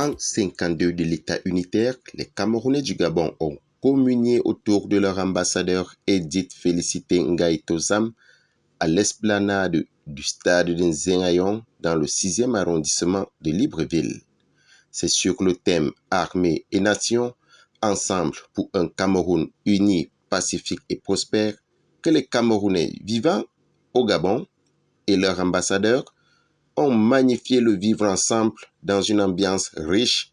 An 52 de l'État unitaire, les Camerounais du Gabon ont communié autour de leur ambassadeur Edith Félicité Ngaï Tozam à l'esplanade du stade de Nzengayon dans le 6e arrondissement de Libreville. C'est sur le thème Armée et Nation, ensemble pour un Cameroun uni, pacifique et prospère, que les Camerounais vivant au Gabon et leur ambassadeur ont magnifié le vivre ensemble dans une ambiance riche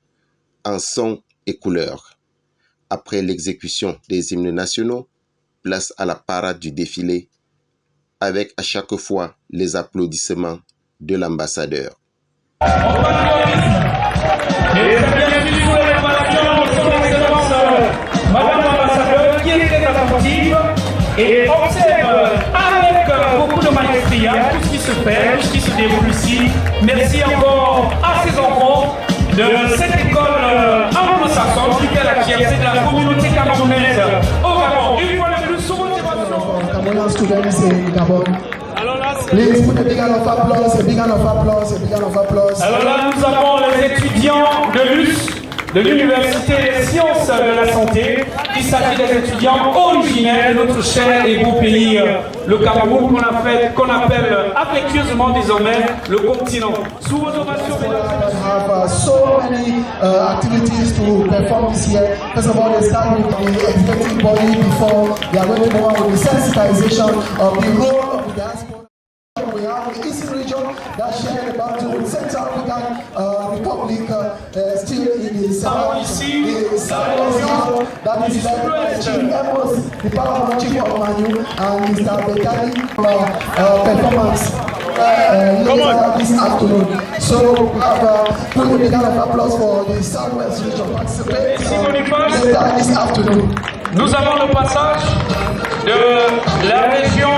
en sons et couleurs. Après l'exécution des hymnes nationaux, place à la parade du défilé, avec à chaque fois les applaudissements de l'ambassadeur. Madame l'ambassadeur qui est très attentive et observe avec beaucoup de maestria tout ce qui se fait, tout ce qui se déroule ici. Merci encore à ces enfants de cette école anglo-saxonne qui fait la fierté de la communauté camerounaise au Gabon. Une fois de plus, sous motivation. Cameroonian students in Gabon. Please put a big round of applause, a big round of applause, a big round of applause. Alors là, nous avons les étudiants de l'US, de l'Université des sciences de la santé. Il s'agit des étudiants originaires de notre cher et beau pays, le Cameroun, qu'on appelle affectueusement désormais le continent. Sous vos ovations, Have so many activities to perform this year. First of all, they start with the executive body before they are going to go on with the sensitization of the role of the diaspora. We have the Eastern region that shared about the Central African Republic, still in the South. That is led by Chief Amos, the Power Chief of Manu, and Mr. Bekali performance later this afternoon. So we have put a big round of applause for the Southwest region participating later this afternoon. nous avons le passage de la région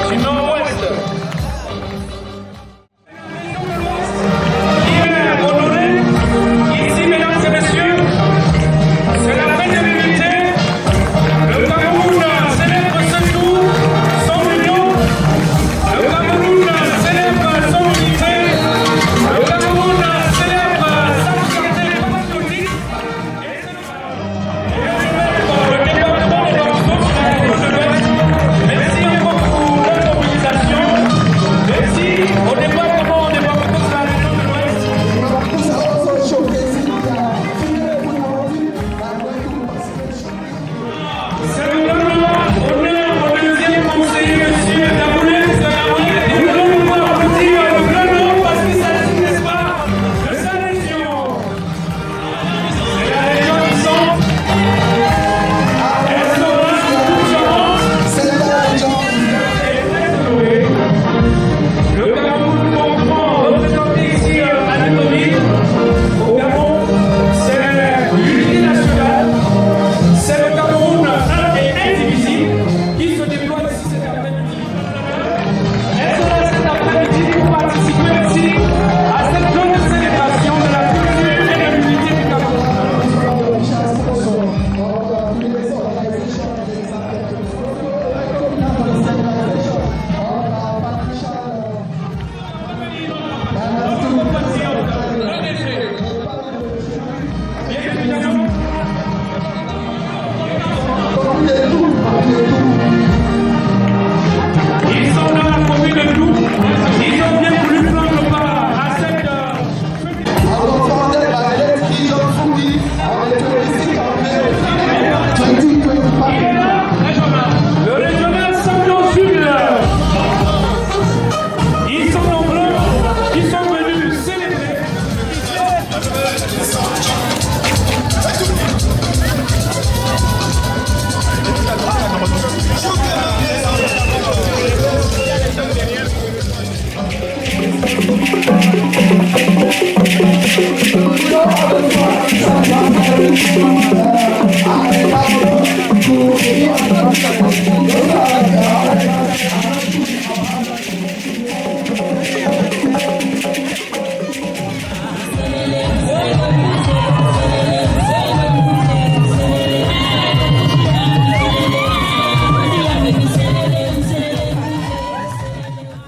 du Nord-Ouest.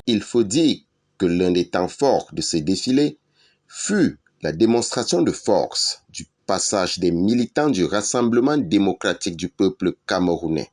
Il faut dire que l'un des temps forts de ce défilé fut La démonstration de force du passage des militants du Rassemblement démocratique du peuple camerounais.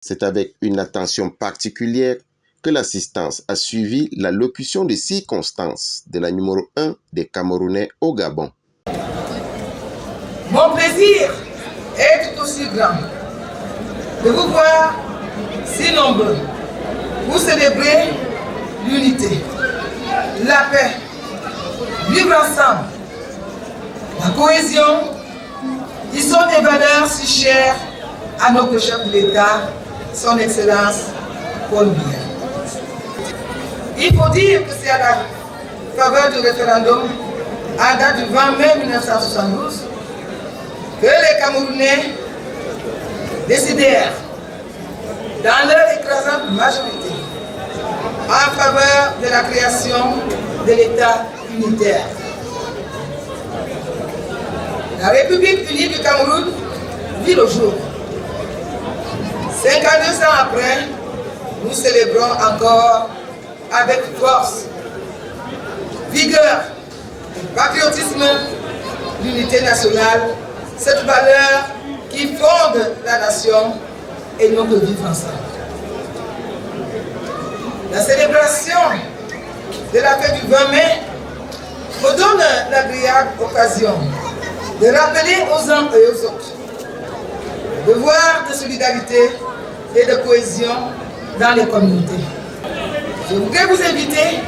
C'est avec une attention particulière que l'assistance a suivi l'allocution de circonstances de la numéro 1 des Camerounais au Gabon. Mon plaisir est tout aussi grand de vous voir si nombreux pour célébrer l'unité, la paix, vivre ensemble, la cohésion, qui sont des valeurs si chères à notre chef de l'État, son Excellence Paul Biya. Il faut dire que c'est à la faveur du référendum à date du 20 mai 1972 que les Camerounais décidèrent, dans leur écrasante majorité, en faveur de la création de l'État unitaire. La République unie du Cameroun vit le jour. 52 ans après, nous célébrons encore avec force, vigueur et patriotisme l'unité nationale, cette valeur qui fonde la nation et notre vivre ensemble. La célébration de la fête du 20 mai me donne l'agréable occasion de rappeler aux uns et aux autres le devoir de solidarité et de cohésion dans les communautés. Je voudrais vous inviter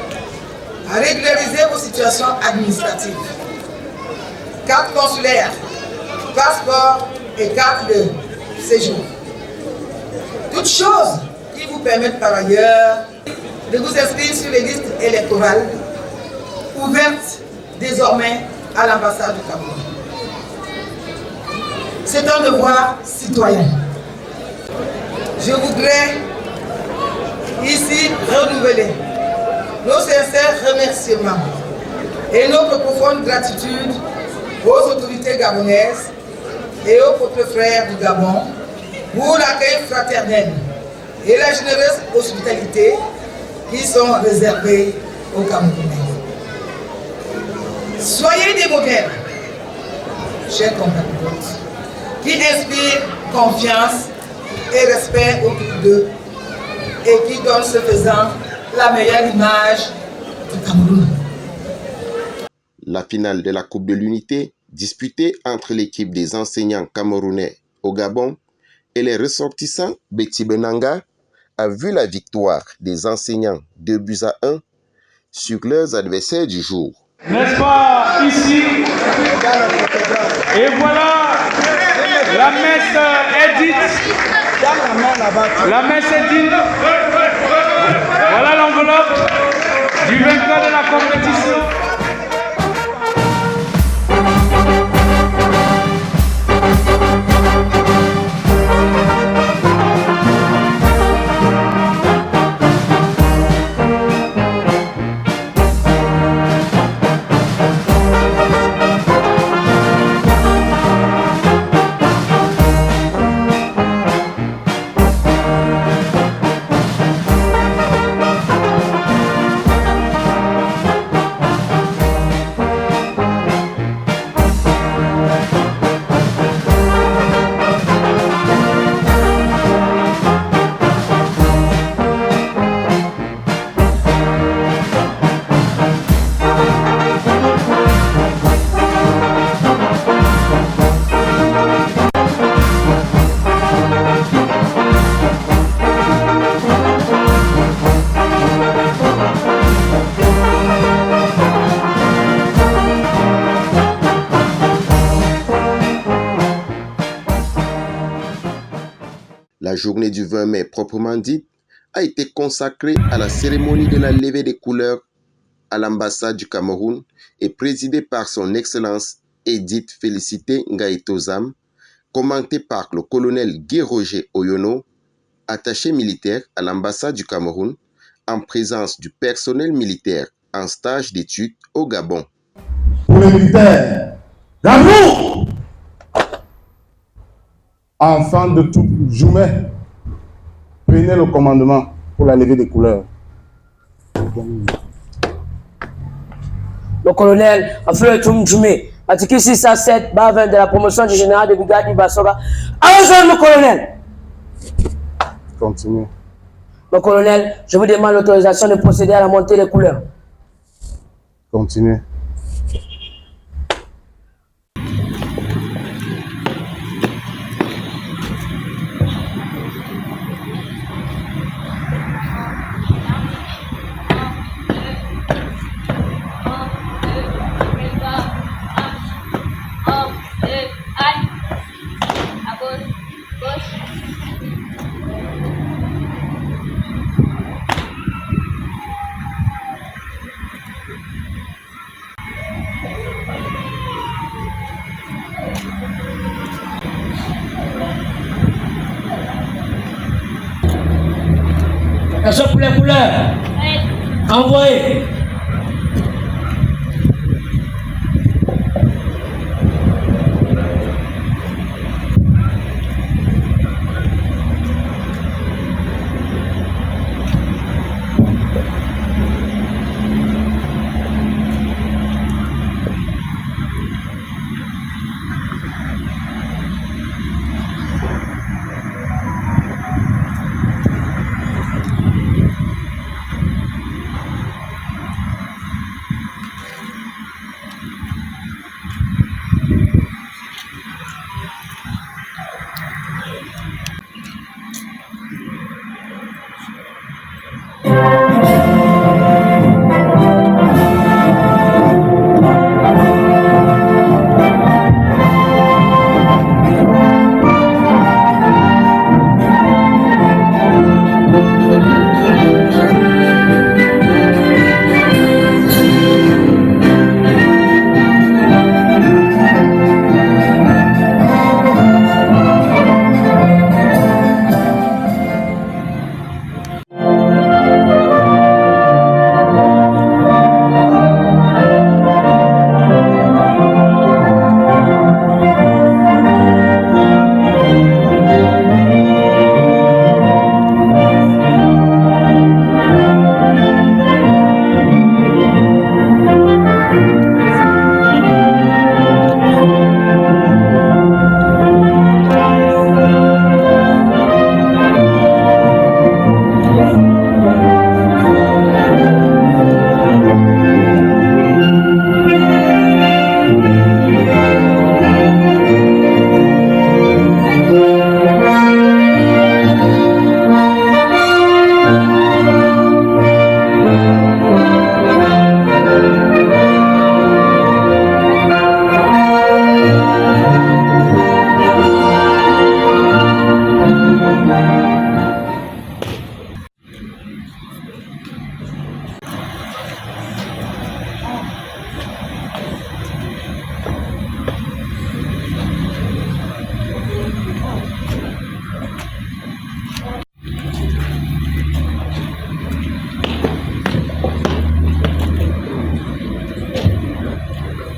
à régulariser vos situations administratives, carte consulaire, passeport et carte de séjour. Toutes choses qui vous permettent par ailleurs de vous inscrire sur les listes électorales ouvertes désormais à l'ambassade du Cameroun. C'est un devoir citoyen. Je voudrais ici renouveler nos sincères remerciements et notre profonde gratitude aux autorités gabonaises et aux autres frères du Gabon pour l'accueil fraternel et la généreuse hospitalité qui sont réservés aux Camerounais. Soyez des modèles, chers compatriotes, qui inspirent confiance et respect autour d'eux et qui donnent ce faisant la meilleure image du Cameroun. La finale de la Coupe de l'Unité, disputée entre l'équipe des enseignants camerounais au Gabon et les ressortissants Betty Benanga, a vu la victoire des enseignants 2-1 sur leurs adversaires du jour. N'est-ce pas, ici? Et voilà, la messe est dite. La messe est dite. Voilà l'enveloppe du vainqueur de la compétition. La journée du 20 mai proprement dite a été consacrée à la cérémonie de la levée des couleurs à l'ambassade du Cameroun et présidée par son Excellence Edith Félicité Ngaïtozam, commentée par le colonel Guy-Roger Oyono, attaché militaire à l'ambassade du Cameroun, en présence du personnel militaire en stage d'études au Gabon. Pour les militaires, d'amour! Enfant de tout Joumet, prenez le commandement pour la levée des couleurs. Le colonel Afleur Toum-Djoumé, article 607, bas 20 de la promotion du général de brigade Ibasoga. Allons-y, mon colonel! Continuez. Mon colonel, je vous demande l'autorisation de procéder à la montée des couleurs. Continuez. Attention pour les couleurs. Envoyez.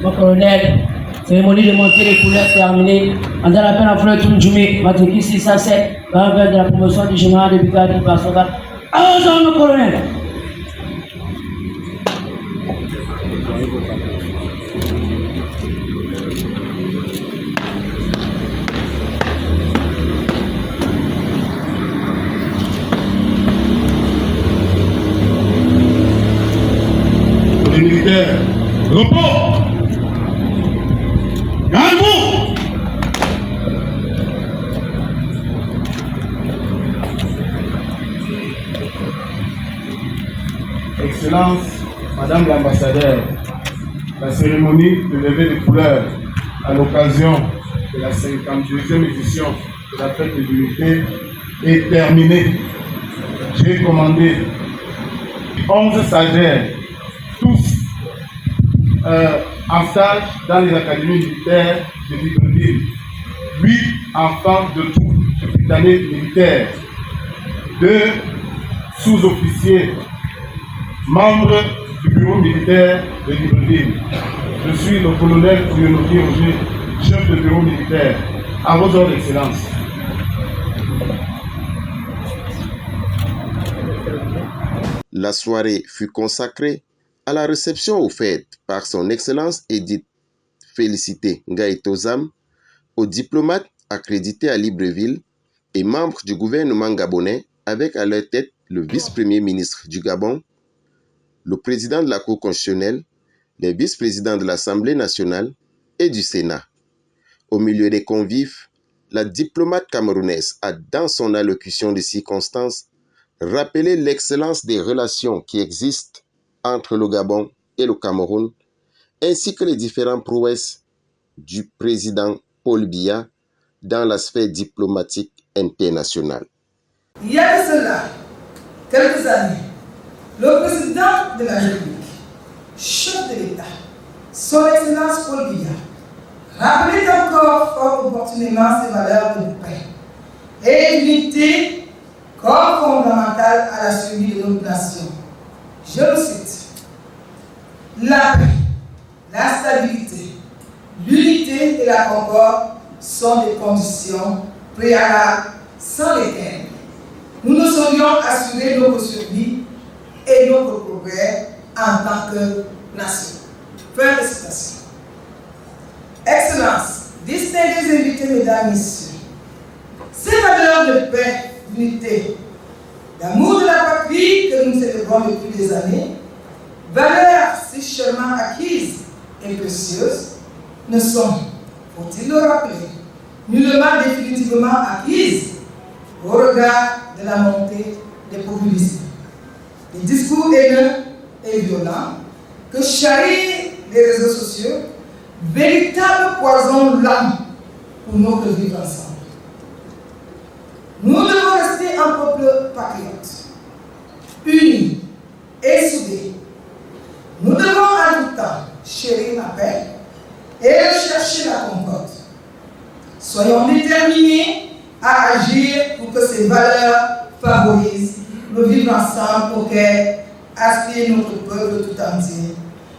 Mon colonel, cérémonie de montée des couleurs terminée. En dans la peine en fleur Toum-Djoumé, matricule 607, bas 20 de la promotion du général de brigade Ibasoga. Allons-y, mon colonel! Les militaires, repos! Calmez-vous! Excellence, Madame l'ambassadeur, la cérémonie de levée des couleurs à l'occasion de la 52e édition de la fête de l'unité est terminée. J'ai commandé 11 stagiaires, tous en stage dans les académies militaires de Libreville. 8 enfants de toute année militaire, 2 sous-officiers, membres du bureau militaire de Libreville. Je suis le colonel Yonoki Roger, chef de bureau militaire. À vos ordres d'excellence. La soirée fut consacrée à la réception offerte par son Excellence Edith Félicité Ngaïtozam aux diplomates accrédités à Libreville et membres du gouvernement gabonais avec à leur tête le vice-premier ministre du Gabon, le président de la Cour constitutionnelle, les vice-présidents de l'Assemblée nationale et du Sénat. Au milieu des convives, la diplomate camerounaise a, dans son allocution de circonstances, rappelé l'excellence des relations qui existent entre le Gabon et le Cameroun, ainsi que les différentes prouesses du président Paul Biya dans la sphère diplomatique internationale. Il y a de cela quelques années, le président de la République, chef de l'État, son Excellence Paul Biya, rappelait encore fort opportunément ces valeurs de paix et d'unité comme fondamentales à la survie de notre nation. Je le cite. La paix, la stabilité, l'unité et la concorde sont des conditions préalables sans lesquelles nous ne saurions assurer notre survie et notre progrès en tant que nation. Fin de citation. Excellence, distingués invités, mesdames et messieurs, ces valeurs de paix, d'unité, d'amour de la patrie que nous célébrons depuis des années, valeurs si chèrement acquises et précieuses, ne sont, faut-il le rappeler, nullement définitivement acquises au regard de la montée des populismes, des discours haineux et violents que charrient les réseaux sociaux, véritable poison lent pour notre vivre ensemble. Nous devons rester un peuple patriote, unis et soudés. Nous devons en tout temps chérir la paix et chercher la concorde. Soyons déterminés à agir pour que ces valeurs favorisent le vivre ensemble auquel aspire notre peuple tout entier.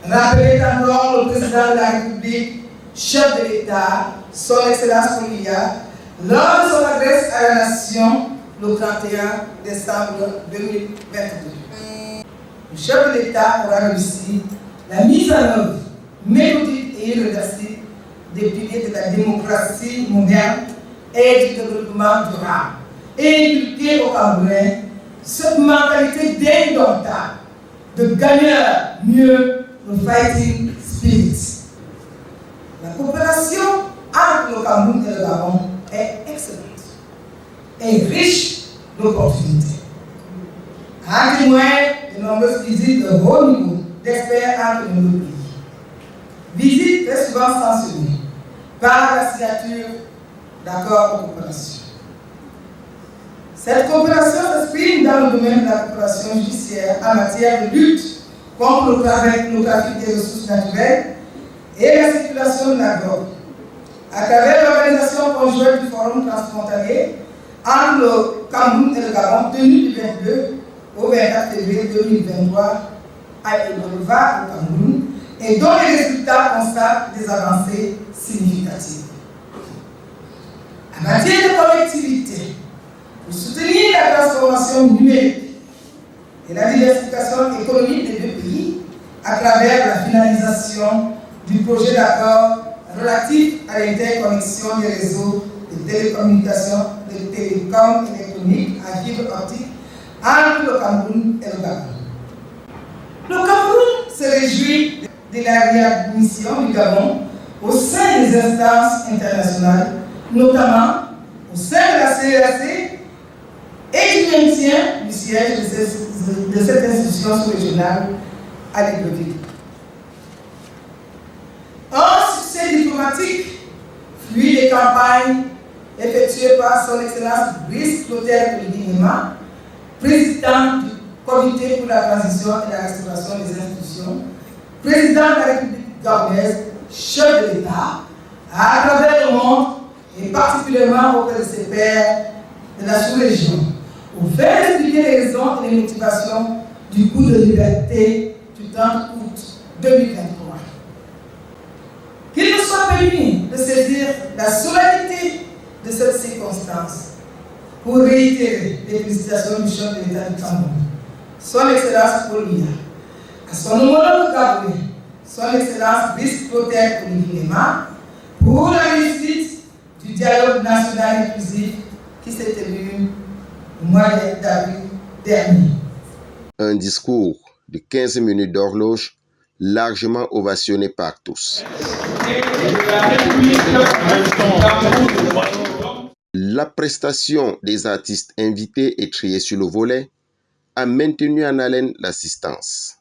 Rappelez encore le président de la République, chef de l'État, son Excellence Paul Biya, lors de son adresse à la nation le 31 décembre 2022. Le chef de l'État aura réussi la mise en œuvre méthodique et irréversible des piliers de la démocratie moderne et du développement durable et inculquer aux Camerounais cette mentalité d'indomptable de gagneur mieux le fighting spirit. La coopération entre le Cameroun et le Gabon est excellente et riche d'opportunités. En témoignent de nombreuses visites de haut niveau d'experts entre nos deux pays. Visites très souvent sanctionnées par la signature d'accords de coopération. Cette coopération s'exprime dans le domaine de la coopération judiciaire en matière de lutte contre le trafic des ressources naturelles et la circulation de la drogue, à travers l'organisation conjointe du Forum transfrontalier entre le Cameroun et le Gabon, tenu du 22 au 24 février 2023 à Edouard, au Cameroun, et dont les résultats constatent des avancées significatives. En matière de collectivité, pour soutenir la transformation numérique et la diversification économique des deux pays, à travers la finalisation du projet d'accord relatif à l'interconnexion des réseaux de télécommunications, de télécoms électroniques à fibre optique entre le Cameroun et le Gabon. Le Cameroun se réjouit de la réadmission du Gabon au sein des instances internationales, notamment au sein de la CEAC et du maintien du siège de cette institution sous-régionale à Libreville. Un succès diplomatique, fruit des campagnes effectué par son Excellence Brice Clotaire Oligui-Nguema, président du Comité pour la transition et la restauration des institutions, président de la République gabonaise, chef de l'État, à travers le monde et particulièrement auprès de ses pairs de la sous-région, pour faire expliquer les raisons et les motivations du coup de liberté du 30 août 2023. Qu'il nous soit permis de saisir la solennité de cette circonstance pour réitérer les félicitations du chef de l'État du Cameroun, son Excellence Paul Biya, à son homologue gabonais, son Excellence Brice Clotaire Oligui-Nguema, pour la réussite du dialogue national inclusif qui s'est tenu au mois d'avril dernier. Un discours de 15 minutes d'horloge, largement ovationné par tous. La prestation des artistes invités et triés sur le volet a maintenu en haleine l'assistance.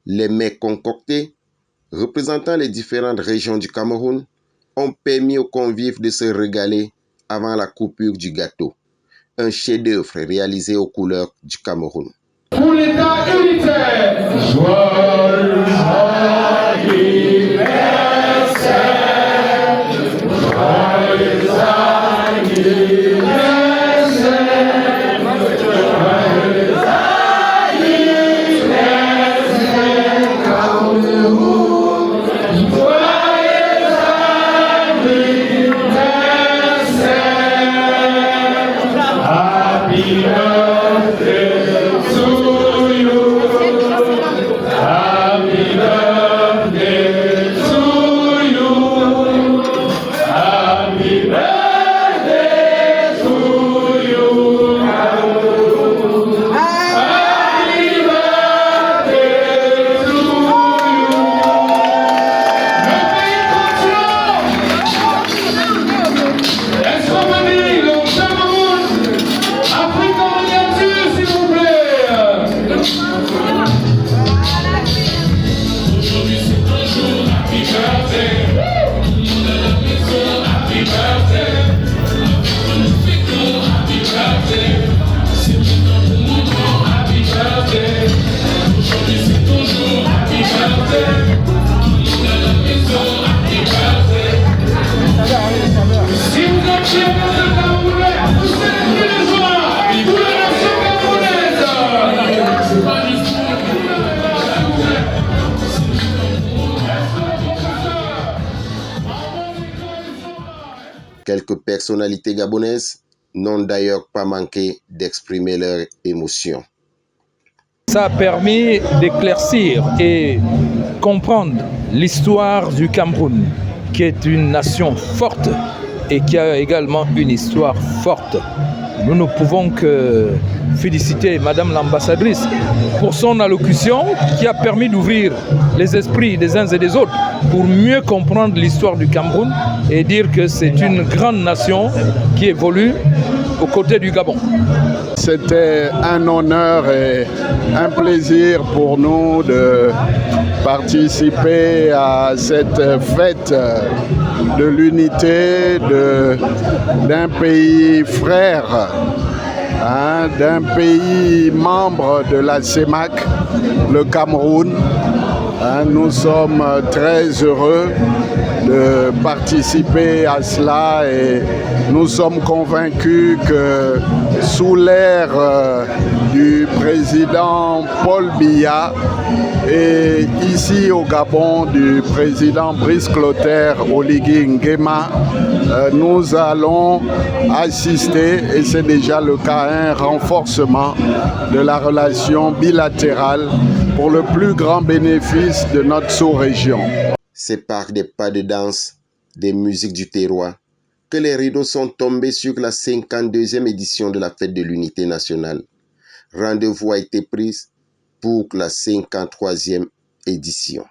Les mets concoctés, représentant les différentes régions du Cameroun, ont permis aux convives de se régaler avant la coupure du gâteau. Un chef-d'œuvre réalisé aux couleurs du Cameroun. Pour l'État unitaire, joyeux anniversaire, joyeux Quelques personnalités gabonaises n'ont d'ailleurs pas manqué d'exprimer leurs émotions. Ça a permis d'éclaircir et comprendre l'histoire du Cameroun, qui est une nation forte et qui a également une histoire forte. Nous ne pouvons que féliciter Madame l'ambassadrice pour son allocution qui a permis d'ouvrir les esprits des uns et des autres pour mieux comprendre l'histoire du Cameroun et dire que c'est une grande nation qui évolue aux côtés du Gabon. C'était un honneur et un plaisir pour nous de participer à cette fête de l'unité d'un pays frère, d'un pays membre de la CEMAC, le Cameroun. Nous sommes très heureux de participer à cela et nous sommes convaincus que sous l'ère du président Paul Biya et ici au Gabon du président Brice Clotaire Oligui-Nguema, nous allons assister, et c'est déjà le cas, à un renforcement de la relation bilatérale pour le plus grand bénéfice de notre sous-région. C'est par des pas de danse, des musiques du terroir, que les rideaux sont tombés sur la 52e édition de la Fête de l'Unité nationale. rendez-vous a été pris pour la 53e édition.